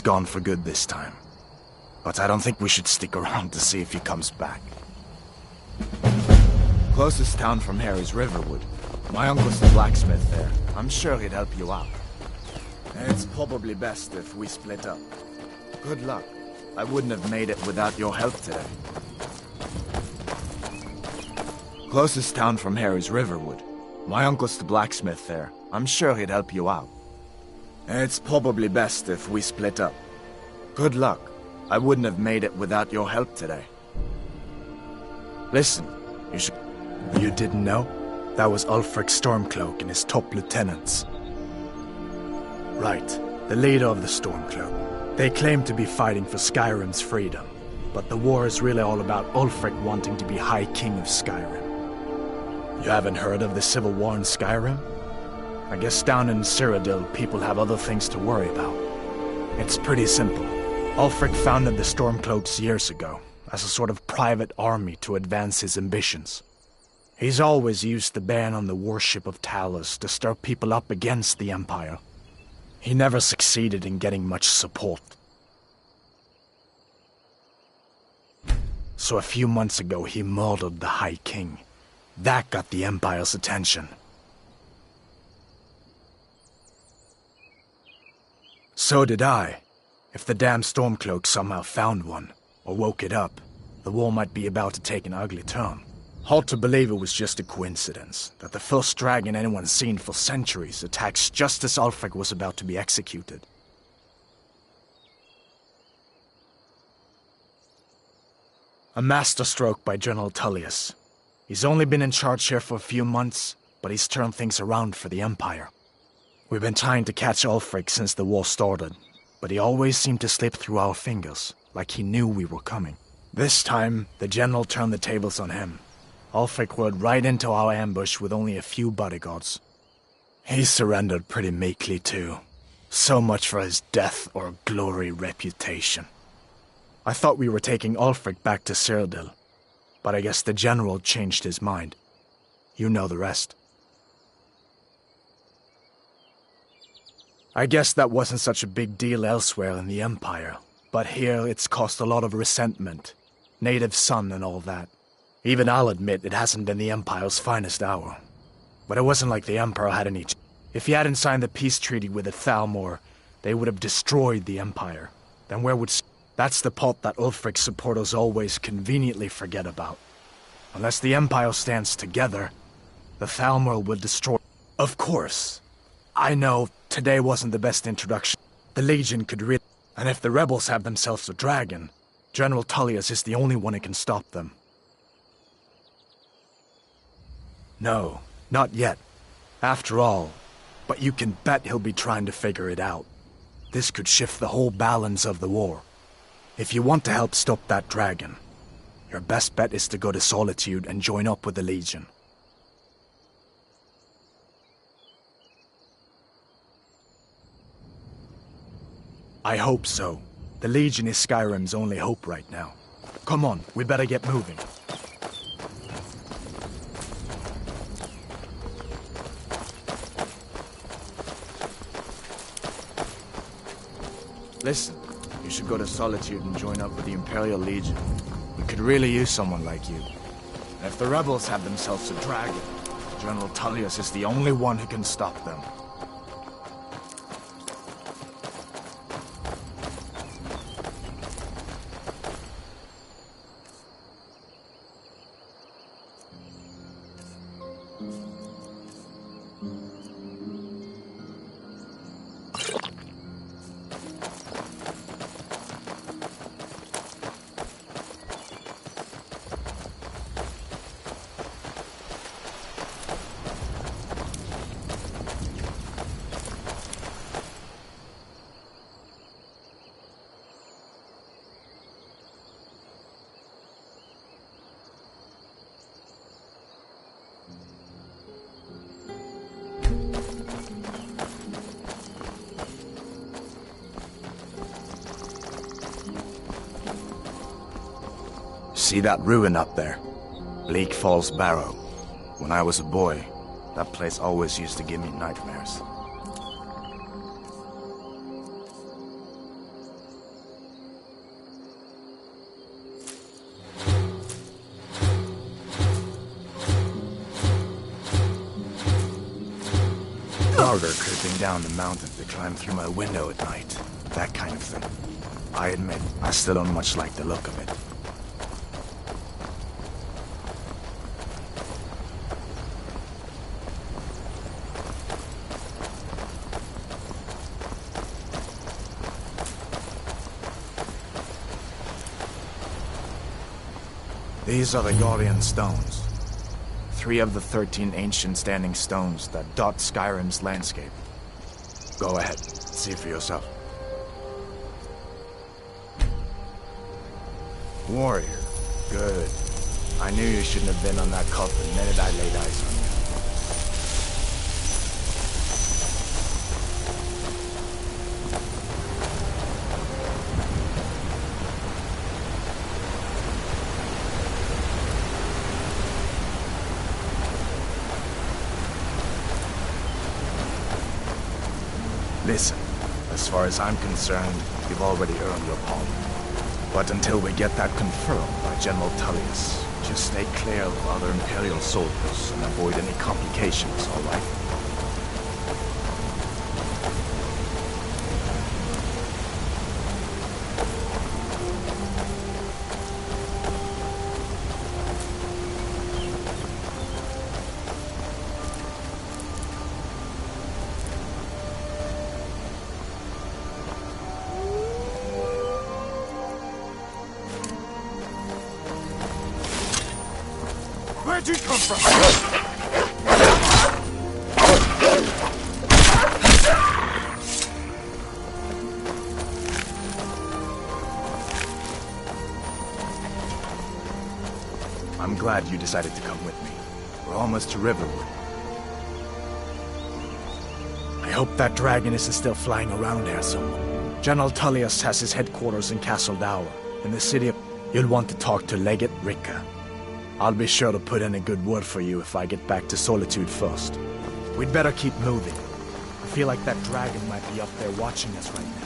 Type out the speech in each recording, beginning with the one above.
gone for good this time. But I don't think we should stick around to see if he comes back. Closest town from here is Riverwood. My uncle's the blacksmith there. I'm sure he'd help you out. It's probably best if we split up. Good luck. I wouldn't have made it without your help today. Closest town from here is Riverwood. My uncle's the blacksmith there. I'm sure he'd help you out. It's probably best if we split up. Good luck. I wouldn't have made it without your help today. Listen, You didn't know? That was Ulfric Stormcloak and his top lieutenants. Right, the leader of the Stormcloak. They claim to be fighting for Skyrim's freedom, but the war is really all about Ulfric wanting to be High King of Skyrim. You haven't heard of the Civil War in Skyrim? I guess down in Cyrodiil, people have other things to worry about. It's pretty simple. Ulfric founded the Stormcloaks years ago, as a sort of private army to advance his ambitions. He's always used the ban on the worship of Talos to stir people up against the Empire. He never succeeded in getting much support. So a few months ago he murdered the High King. That got the Empire's attention. So did I. If the damn Stormcloak somehow found one, or woke it up, the war might be about to take an ugly turn. Hard to believe it was just a coincidence, that the first dragon anyone's seen for centuries attacks just as Ulfric was about to be executed. A masterstroke by General Tullius. He's only been in charge here for a few months, but he's turned things around for the Empire. We've been trying to catch Ulfric since the war started, but he always seemed to slip through our fingers, like he knew we were coming. This time, the general turned the tables on him. Ulfric rode right into our ambush with only a few bodyguards. He surrendered pretty meekly too. So much for his death or glory reputation. I thought we were taking Ulfric back to Cyrodiil, but I guess the general changed his mind. You know the rest. I guess that wasn't such a big deal elsewhere in the Empire, but here it's caused a lot of resentment. Native son and all that. Even I'll admit it hasn't been the Empire's finest hour. But it wasn't like the Emperor had any... If he hadn't signed the peace treaty with the Thalmor, they would have destroyed the Empire. Then where would... That's the part that Ulfric's supporters always conveniently forget about. Unless the Empire stands together, the Thalmor will destroy... Of course. I know today wasn't the best introduction. The Legion could really... And if the rebels have themselves a dragon, General Tullius is the only one who can stop them. No, not yet. After all, but you can bet he'll be trying to figure it out. This could shift the whole balance of the war. If you want to help stop that dragon, your best bet is to go to Solitude and join up with the Legion. I hope so. The Legion is Skyrim's only hope right now. Come on, we better get moving. Listen, you should go to Solitude and join up with the Imperial Legion. We could really use someone like you. And if the rebels have themselves a dragon, General Tullius is the only one who can stop them. See that ruin up there? Leak Falls Barrow. When I was a boy, that place always used to give me nightmares. Murder creeping down the mountain to climb through my window at night. That kind of thing. I admit, I still don't much like the look of it. These are the Guardian Stones. 3 of the 13 ancient standing stones that dot Skyrim's landscape. Go ahead, see for yourself. Warrior. Good. I knew you shouldn't have been on that cult the minute I laid eyes on you. Listen, as far as I'm concerned, you've already earned your palm. But until we get that confirmed by General Tullius, just stay clear of other Imperial soldiers and avoid any complications, all right? Where'd you come from? I'm glad you decided to come with me. We're almost to Riverwood. I hope that dragon isn't still flying around here somewhere. General Tullius has his headquarters in Castle Dower, in the city of... You'll want to talk to Legate Ricka. I'll be sure to put in a good word for you if I get back to Solitude first. We'd better keep moving. I feel like that dragon might be up there watching us right now.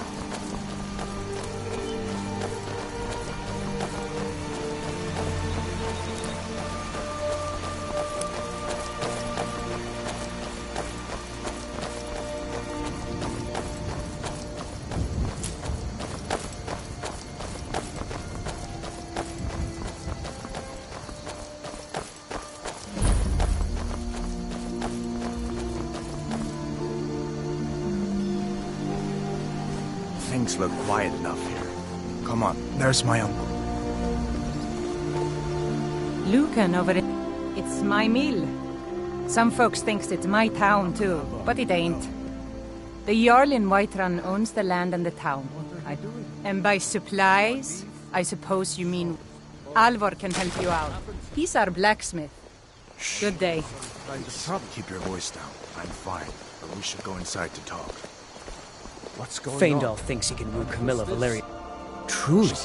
Things look quiet enough here. Come on, there's my uncle. Lucan over it. It's my mill. Some folks thinks it's my town too, but it ain't. The Jarl in Whiterun owns the land and the town. And by supplies, I suppose you mean Alvor can help you out. He's our blacksmith. Good day. Keep your voice down. I'm fine, but we should go inside to talk. What's going Faendal on? thinks he can woo Camilla Valeria. Truly?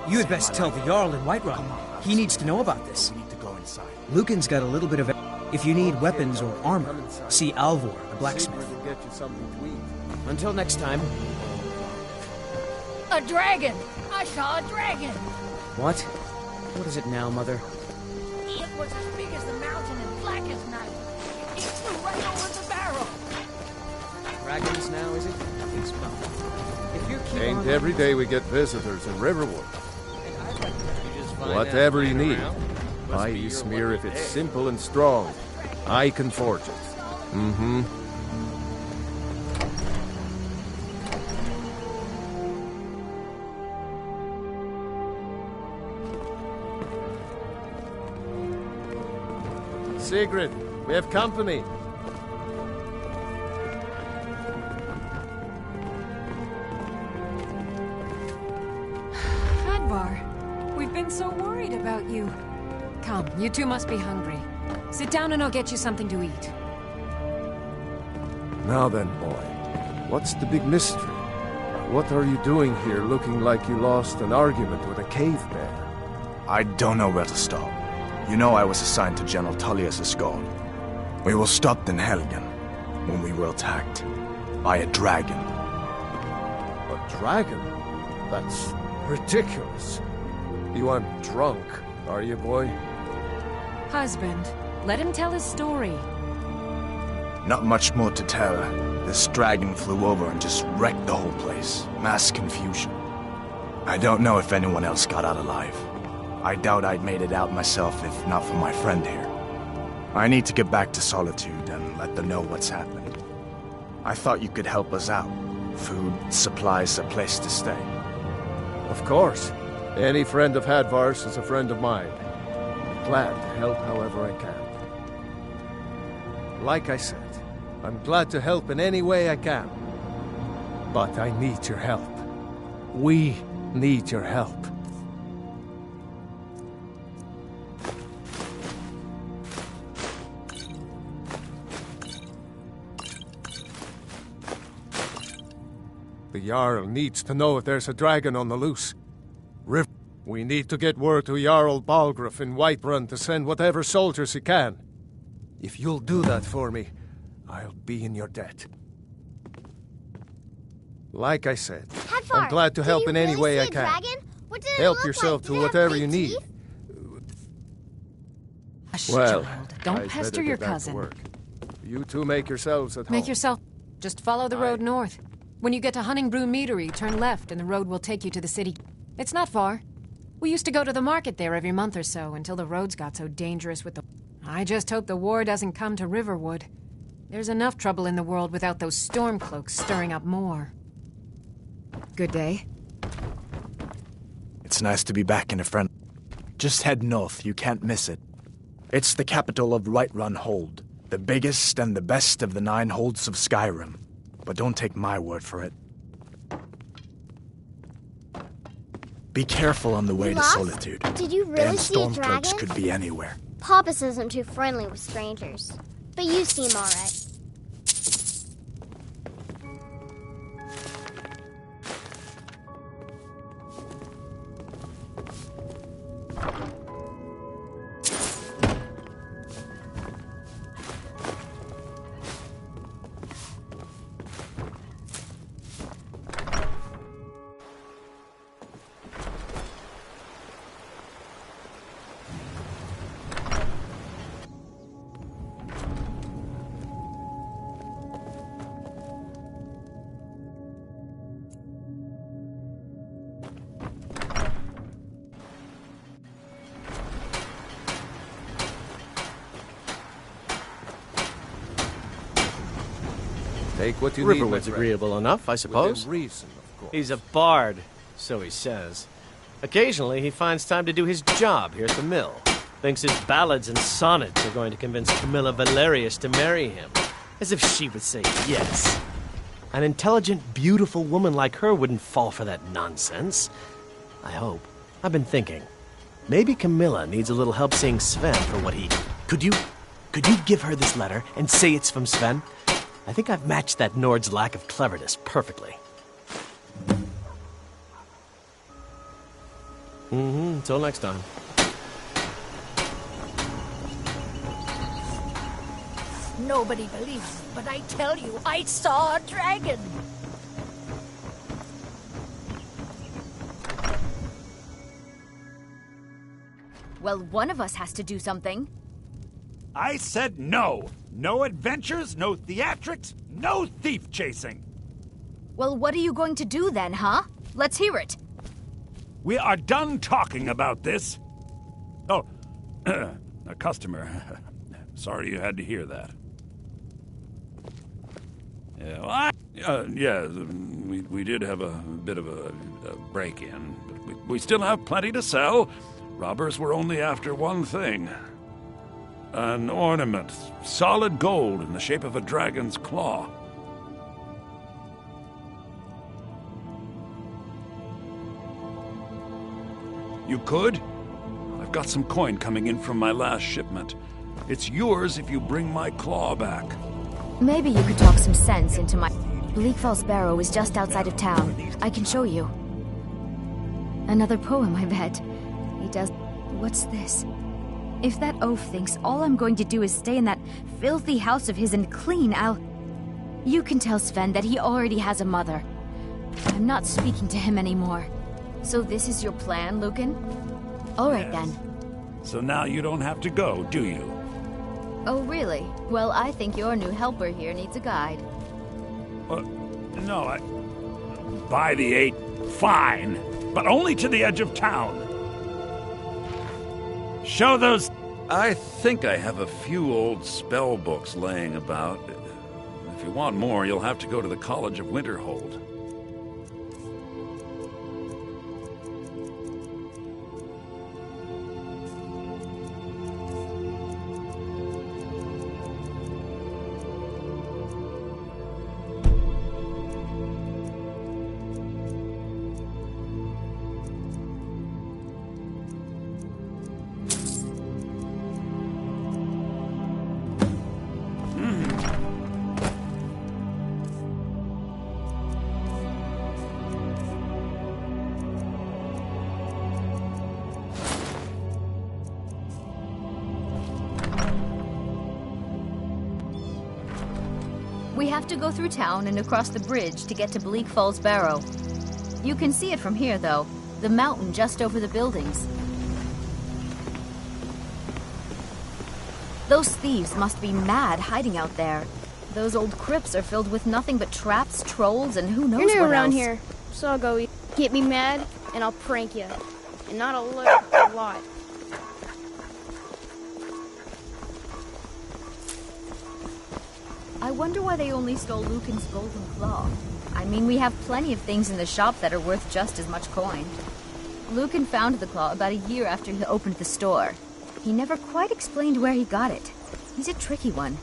You had best tell the Jarl in Whiterun. He needs to know about this. We need to go inside. Lucan's got a little bit of... If you need weapons or armor, see Alvor, the blacksmith. Until next time. A dragon! I saw a dragon! What? What is it now, Mother? It was as big as the mountain and black as night. It flew right over the barrel. Dragons now, is it? If you keep Ain't on... every day we get visitors in Riverwood. Whatever you need. Buy Ysmir if it's simple and strong. I can forge it. Mm-hmm. Sigrid, we have company. We've been so worried about you. Come, you two must be hungry. Sit down and I'll get you something to eat. Now then, boy. What's the big mystery? What are you doing here looking like you lost an argument with a cave bear? I don't know where to start. You know I was assigned to General Tullius' guard. We were stopped in Helgen when we were attacked by a dragon. A dragon? That's ridiculous. You aren't drunk, are you, boy? Husband, let him tell his story. Not much more to tell. This dragon flew over and just wrecked the whole place. Mass confusion. I don't know if anyone else got out alive. I doubt I'd made it out myself if not for my friend here. I need to get back to Solitude and let them know what's happened. I thought you could help us out. Food, supplies, a place to stay. Of course. Any friend of Hadvar's is a friend of mine. Glad to help however I can. Like I said, I'm glad to help in any way I can. But I need your help. We need your help. The Jarl needs to know if there's a dragon on the loose. We need to get word to Jarl Balgruuf in Whiterun to send whatever soldiers he can. If you'll do that for me, I'll be in your debt. Like I said, Hadvar, I'm glad to help in any really way I see a can. Dragon? What did it Help look yourself like? to Did it have whatever big you need. teeth? Hush, Well, child. Don't I'd pester better your get back to cousin. work. You two make yourselves at home. Make yourself... Just follow the road north. When you get to Hunningbrew Meadery, turn left and the road will take you to the city. It's not far. We used to go to the market there every month or so until the roads got so dangerous with the... I just hope the war doesn't come to Riverwood. There's enough trouble in the world without those stormcloaks stirring up more. Good day. It's nice to be back in a friend. Just head north, you can't miss it. It's the capital of Whiterun Hold, the biggest and the best of the 9 holds of Skyrim. But don't take my word for it. Be careful on the way to lost? Solitude. Did you really Damn see a stormcloaks dragon? could be anywhere. Papas isn't too friendly with strangers. But you seem alright. Take what you need, Riverwood's my friend. agreeable enough, I suppose. Within reason, of course. He's a bard, so he says. Occasionally, he finds time to do his job here at the mill. Thinks his ballads and sonnets are going to convince Camilla Valerius to marry him. As if she would say yes. An intelligent, beautiful woman like her wouldn't fall for that nonsense. I hope. I've been thinking. Maybe Camilla needs a little help seeing Sven for what he... Could you give her this letter and say it's from Sven? I think I've matched that Nord's lack of cleverness perfectly. Until next time. Nobody believes me, but I tell you, I saw a dragon. Well, one of us has to do something. I said no. No adventures, no theatrics, no thief chasing. Well, what are you going to do then, huh? Let's hear it. We are done talking about this. Oh, a customer. Sorry you had to hear that. Yeah, well, we did have a bit of a break-in, but we still have plenty to sell. Robbers were only after one thing. An ornament, solid gold in the shape of a dragon's claw. You could? I've got some coin coming in from my last shipment. It's yours if you bring my claw back. Maybe you could talk some sense into my... Bleakfell's Barrow is just outside of town. I can show you. Another poem, I bet. He does... What's this? If that oaf thinks all I'm going to do is stay in that filthy house of his and clean, You can tell Sven that he already has a mother. I'm not speaking to him anymore. So this is your plan, Lucan? All right, Yes. then. So now you don't have to go, do you? Oh, really? Well, I think your new helper here needs a guide. No, By the 8, fine. But only to the edge of town. Show those... I think I have a few old spell books laying about. If you want more, you'll have to go to the College of Winterhold. We have to go through town and across the bridge to get to Bleak Falls Barrow. You can see it from here, though. The mountain just over the buildings. Those thieves must be mad hiding out there. Those old crypts are filled with nothing but traps, trolls, and who knows You're new what around else. here, so I'll go get me mad, and I'll prank you. And not a little, a lot. I wonder why they only stole Lucan's golden claw. I mean, we have plenty of things in the shop that are worth just as much coin. Lucan found the claw about a year after he opened the store. He never quite explained where he got it. He's a tricky one.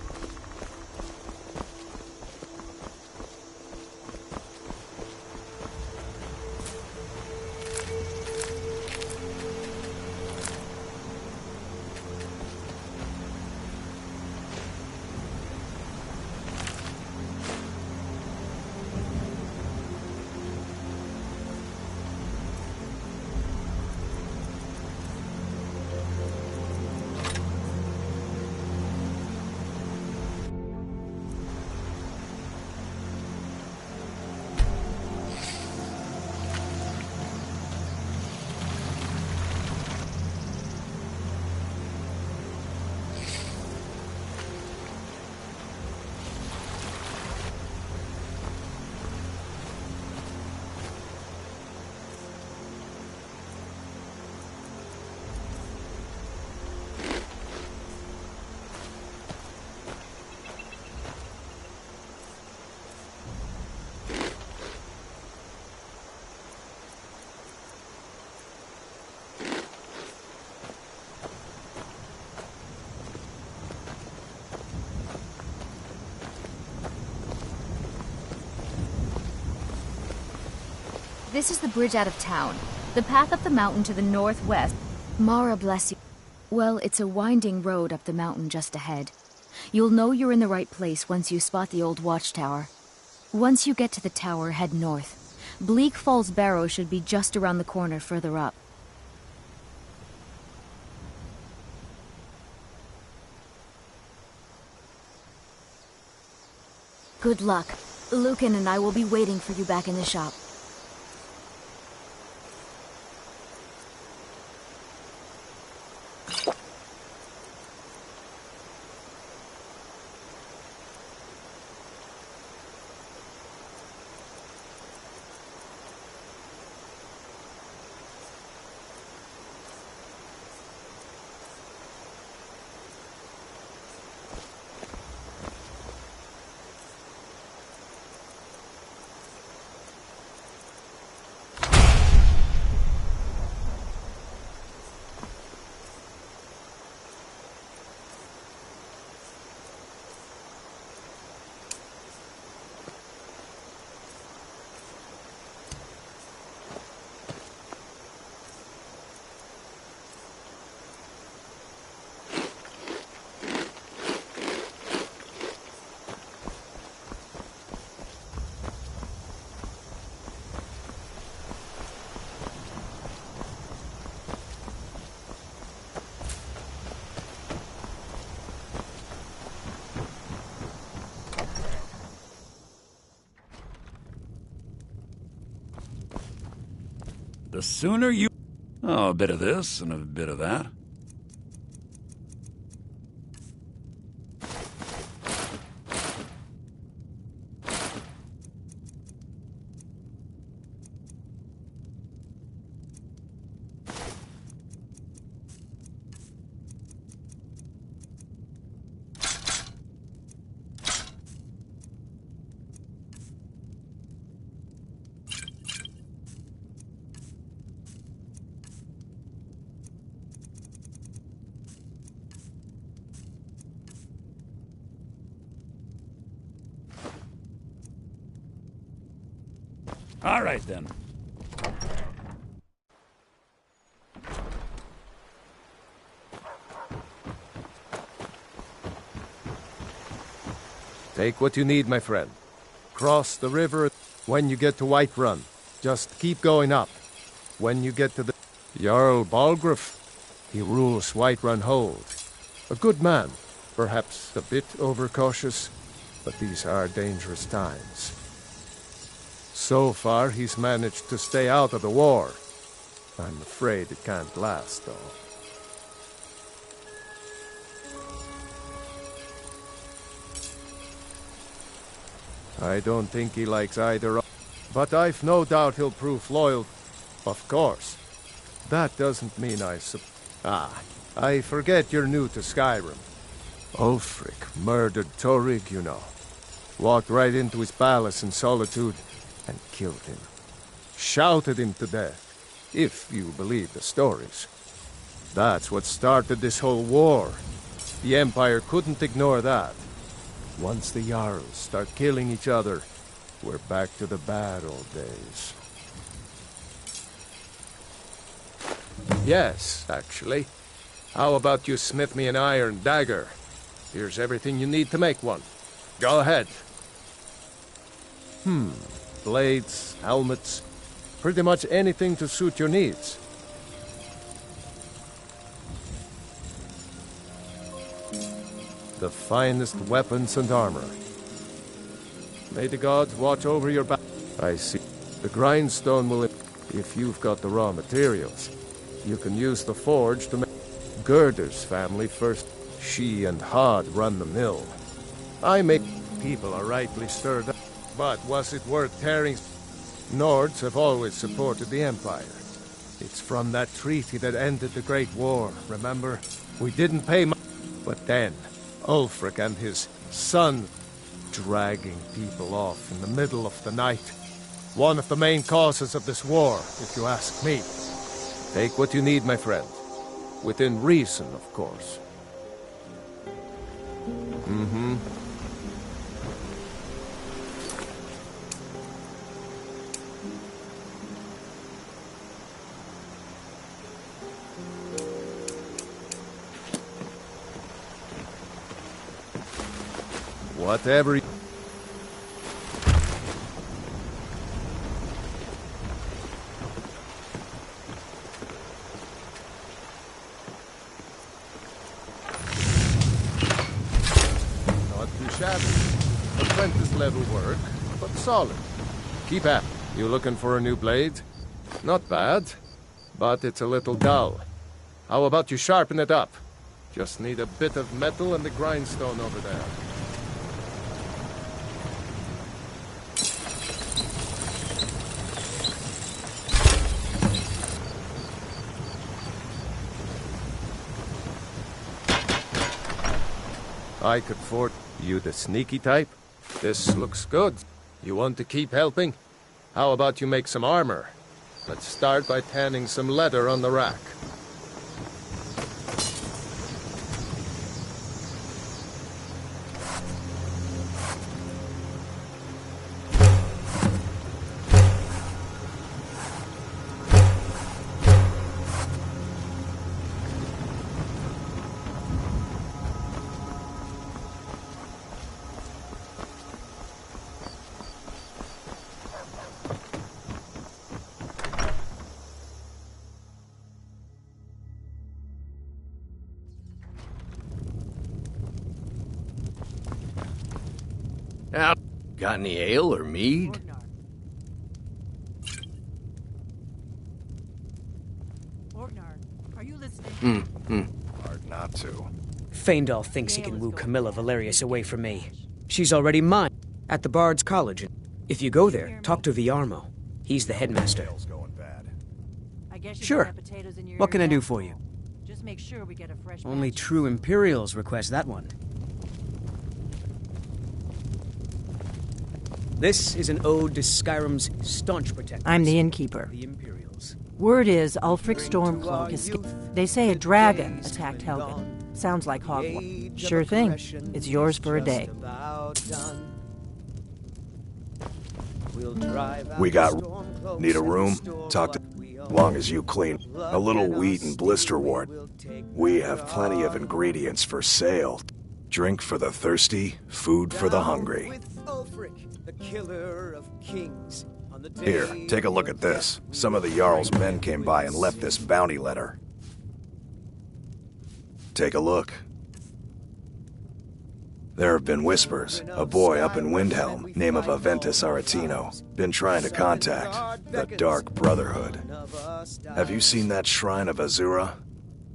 This is the bridge out of town. The path up the mountain to the northwest. Mara bless you. Well, it's a winding road up the mountain just ahead. You'll know you're in the right place once you spot the old watchtower. Once you get to the tower, head north. Bleak Falls Barrow should be just around the corner further up. Good luck. Lucan and I will be waiting for you back in the shop. The sooner you... Oh, a bit of this and a bit of that. All right, then. Take what you need, my friend. Cross the river when you get to Whiterun. Just keep going up. When you get to the Jarl Balgruuf, he rules Whiterun Hold. A good man, perhaps a bit overcautious, but these are dangerous times. So far, he's managed to stay out of the war. I'm afraid it can't last, though. I don't think he likes either, but I've no doubt he'll prove loyal. Of course. That doesn't mean I forget you're new to Skyrim. Ulfric murdered Torrig, you know. Walked right into his palace in Solitude and killed him. Shouted him to death, if you believe the stories. That's what started this whole war. The Empire couldn't ignore that. Once the Jarls start killing each other, we're back to the bad old days. Yes, actually. How about you smith me an iron dagger? Here's everything you need to make one. Go ahead. Blades, helmets, pretty much anything to suit your needs. The finest weapons and armor. May the gods watch over your back. I see. The grindstone will... If you've got the raw materials, you can use the forge to make... Gerder's family first. She and Hod run the mill. I make... People are rightly stirred up. But was it worth tearing... Nords have always supported the Empire. It's from that treaty that ended the Great War, remember? We didn't pay much. But then... Ulfric and his son dragging people off in the middle of the night. One of the main causes of this war, if you ask me. Take what you need, my friend. Within reason, of course. Whatever. Not too shabby. Apprentice level work, but solid. Keep at. You looking for a new blade? Not bad, but it's a little dull. How about you sharpen it up? Just need a bit of metal and the grindstone over there. I could afford you the sneaky type. This looks good. You want to keep helping? How about you make some armor? Let's start by tanning some leather on the rack. Got any ale or mead? Are you listening? Hard not to. Faendal thinks he can woo Camilla Valerius away from me. She's already mine, at the Bard's College. If you go there, talk to Viarmo. He's the headmaster. Sure. What can I do for you? Just make sure we get a fresh Only true Imperials request that one. This is an ode to Skyrim's staunch protectors. I'm the innkeeper. The Imperials. Word is Ulfric Stormcloak escaped. They say a dragon attacked Helgen. Sounds like Hogwarts. Sure thing. It's yours for a day. We got... Need a room? Talk to... Long as you clean. A little wheat and blister wart. We have plenty of ingredients for sale. Drink for the thirsty, food for the hungry. Here, take a look at this. Some of the Jarl's men came by and left this bounty letter. Take a look. There have been whispers. A boy up in Windhelm, name of Aventus Aretino, been trying to contact the Dark Brotherhood. Have you seen that shrine of Azura?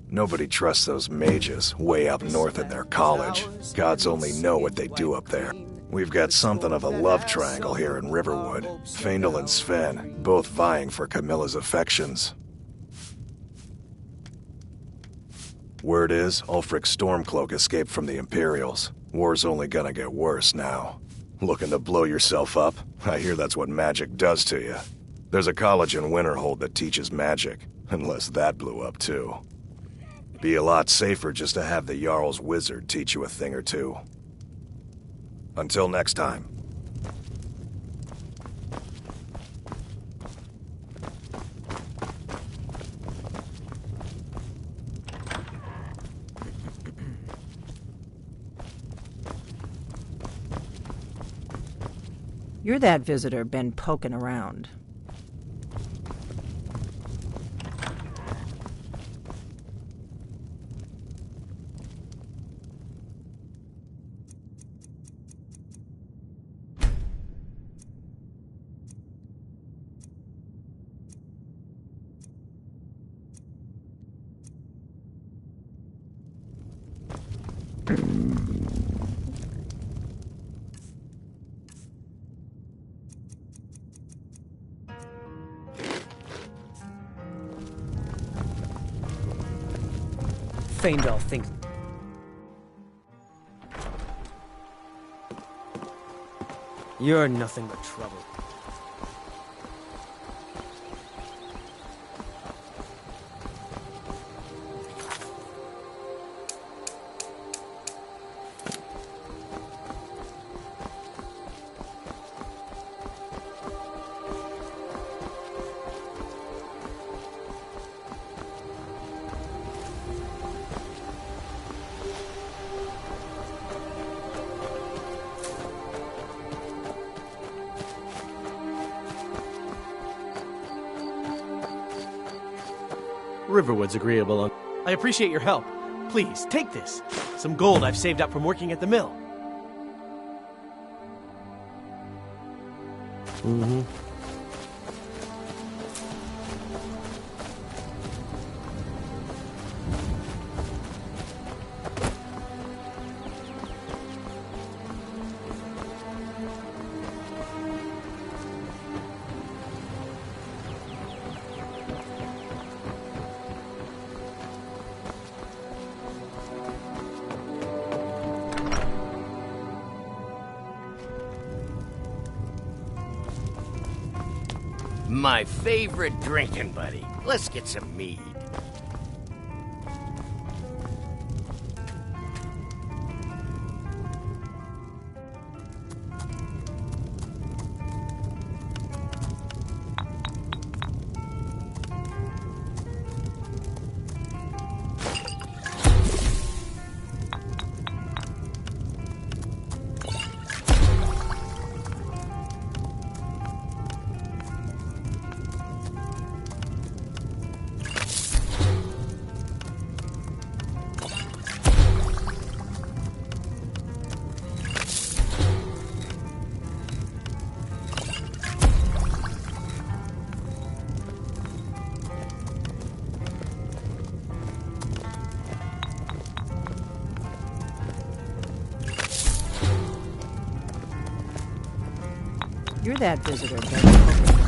Nobody trusts those mages way up north in their college. Gods only know what they do up there. We've got something of a love triangle here in Riverwood. Faendal and Sven, both vying for Camilla's affections. Word is, Ulfric Stormcloak escaped from the Imperials. War's only gonna get worse now. Looking to blow yourself up? I hear that's what magic does to you. There's a college in Winterhold that teaches magic, unless that blew up too. Be a lot safer just to have the Jarl's wizard teach you a thing or two. Until next time. You're that visitor been poking around. Faendal thinks... You're nothing but trouble. Riverwood's agreeable on... I appreciate your help. Please, take this. Some gold I've saved up from working at the mill. Mm-hmm. My favorite drinking buddy. Let's get some mead. You're that visitor been poking around.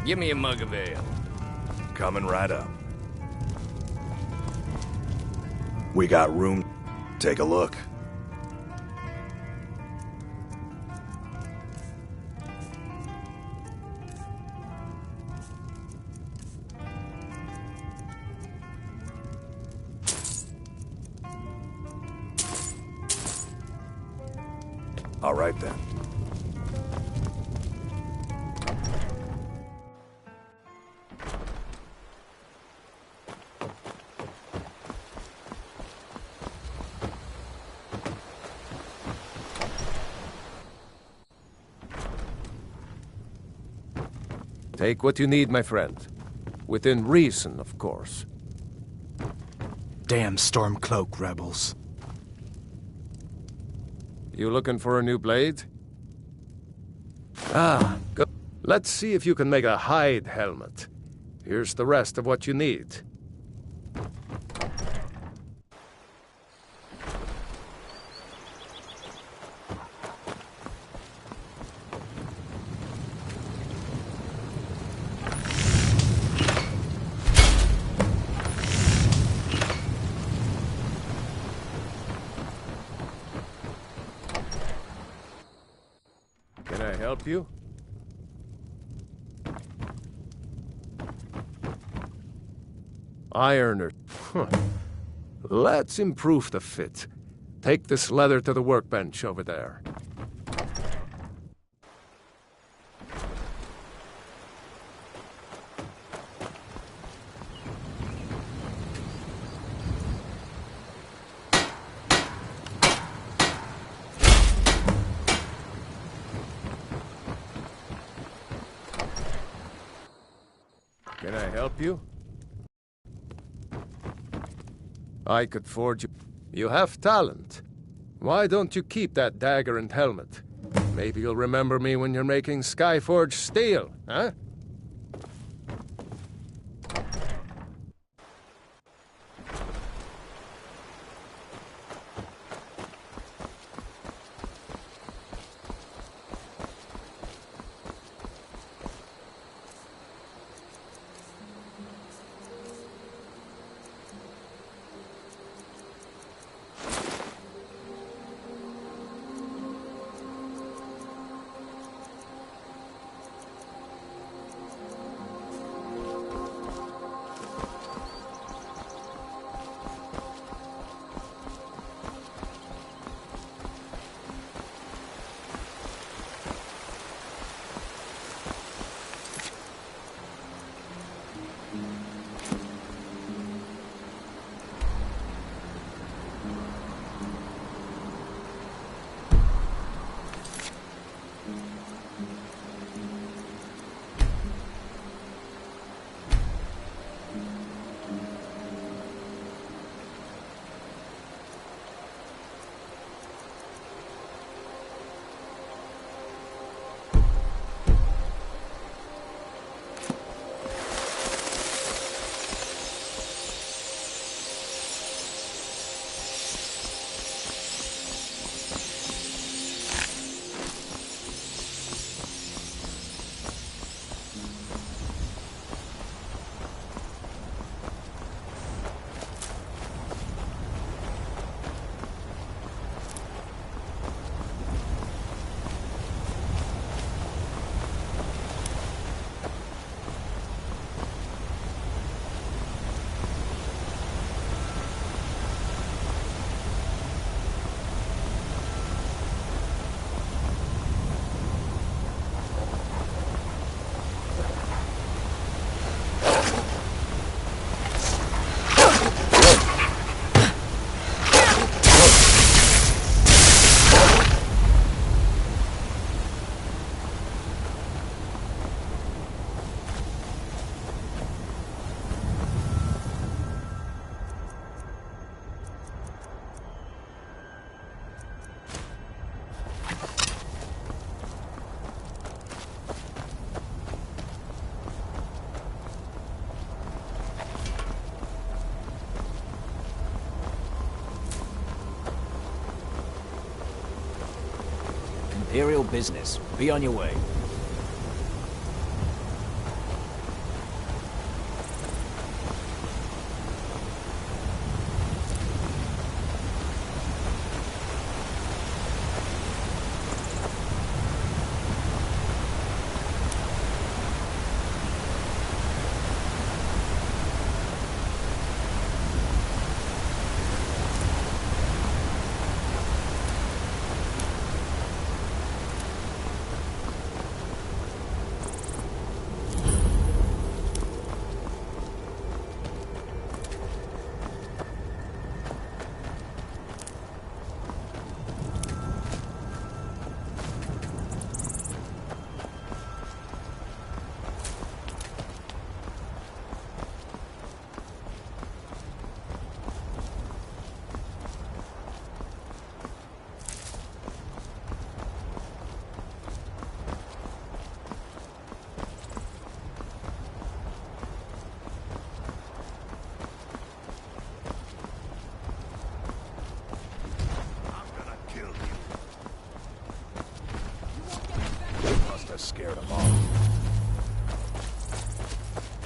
Give me a mug of ale. Coming right up. We got room. Take a look. All right then. Take what you need, my friend. Within reason, of course. Damn Stormcloak rebels. You looking for a new blade? Ah, good. Let's see if you can make a hide helmet. Here's the rest of what you need. Can I help you? Ironer. Huh. Let's improve the fit. Take this leather to the workbench over there. Can I help you? I could forge you. You have talent. Why don't you keep that dagger and helmet? Maybe you'll remember me when you're making Skyforge steel, huh? Imperial business. Be on your way. scared of all.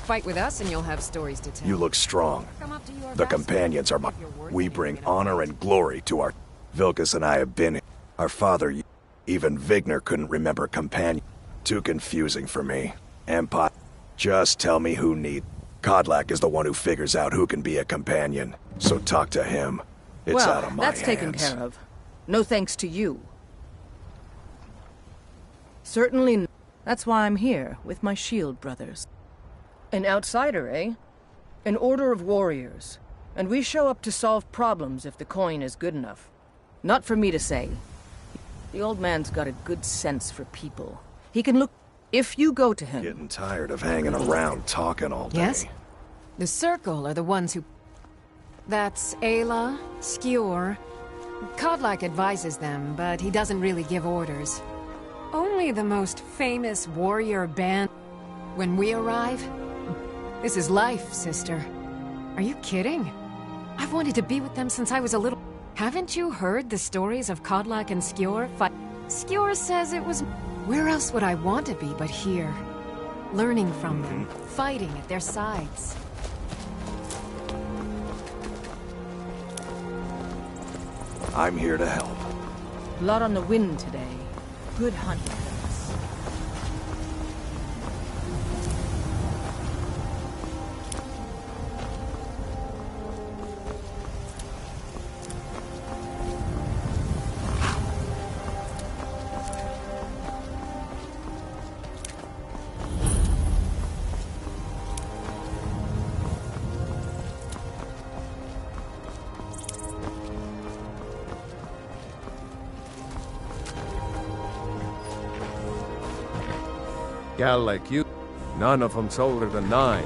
Fight with us and you'll have stories to tell. You look strong. Come up to your The best. companions are we bring honor and glory to our... Vilkas and I have been... Our father... Even Vigner couldn't remember companion. Too confusing for me. Empire... Just tell me who need... Kodlak is the one who figures out who can be a companion. So talk to him. It's out of my that's taken hands. care of. No thanks to you. Certainly. That's why I'm here, with my shield brothers. An outsider, eh? An order of warriors. And we show up to solve problems if the coin is good enough. Not for me to say. The old man's got a good sense for people. He can look... If you go to him... Getting tired of hanging around talking all day. Yes? The Circle are the ones who... That's Ayla, Skjor. Kodlak advises them, but he doesn't really give orders. Only the most famous warrior band... When we arrive... This is life, sister. Are you kidding? I've wanted to be with them since I was a little... Haven't you heard the stories of Kodlak and Skjor fight? Skjor says it was... Where else would I want to be but here? Learning from them, fighting at their sides. I'm here to help. Blood on the wind today. Good hunting. Gal like you, none of them's older than 9.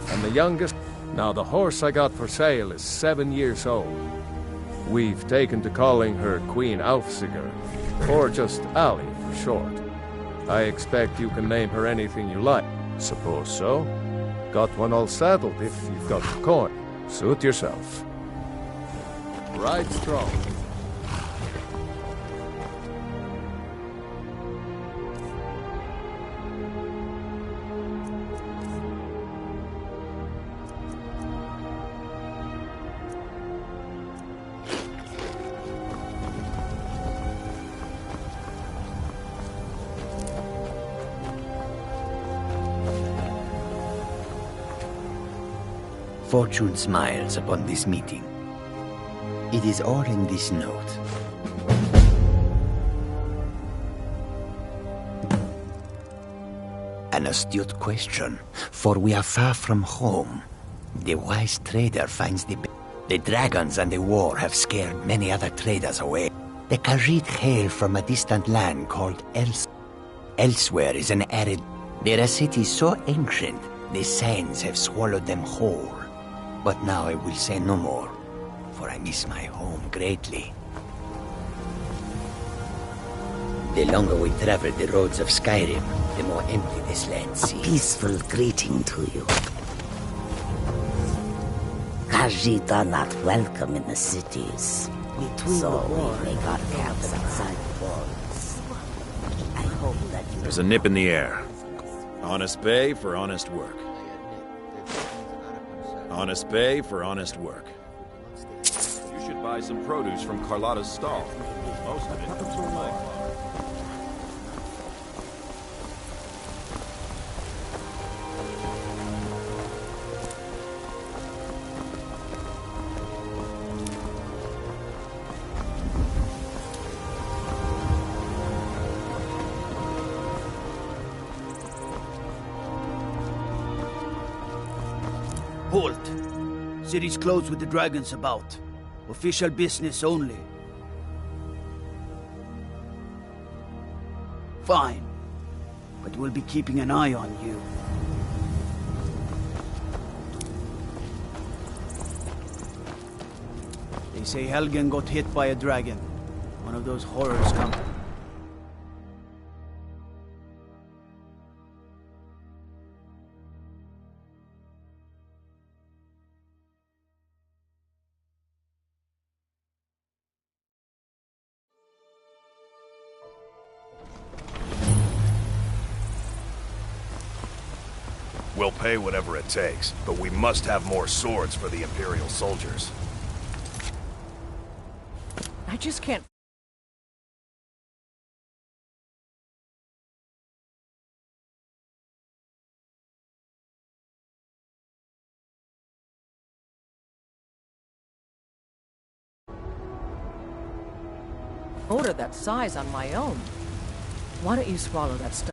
And the youngest, now the horse I got for sale is 7 years old. We've taken to calling her Queen Aufsiger, or just Ali for short. I expect you can name her anything you like. Suppose so. Got one all saddled if you've got the coin. Suit yourself. Ride strong. Fortune smiles upon this meeting. It is all in this note. An astute question, for we are far from home. The wise trader finds the dragons and the war have scared many other traders away. The Khajiit hail from a distant land called Elsewhere is an arid... There are cities so ancient, the sands have swallowed them whole. But now I will say no more, for I miss my home greatly. The longer we travel the roads of Skyrim, the more empty this land seems. A peaceful greeting to you. Khajiit are not welcome in the cities. So we make our camps outside the walls. I hope that you... There's a nip in the air. Honest pay for honest work. Honest pay for honest work. You should buy some produce from Carlotta's stall. Most of it comes from my farm. Halt! City's closed with the dragons about. Official business only. Fine. But we'll be keeping an eye on you. They say Helgen got hit by a dragon. One of those horrors come. We'll pay whatever it takes, but we must have more swords for the Imperial soldiers. I just can't... order that size on my own. Why don't you swallow that stuff?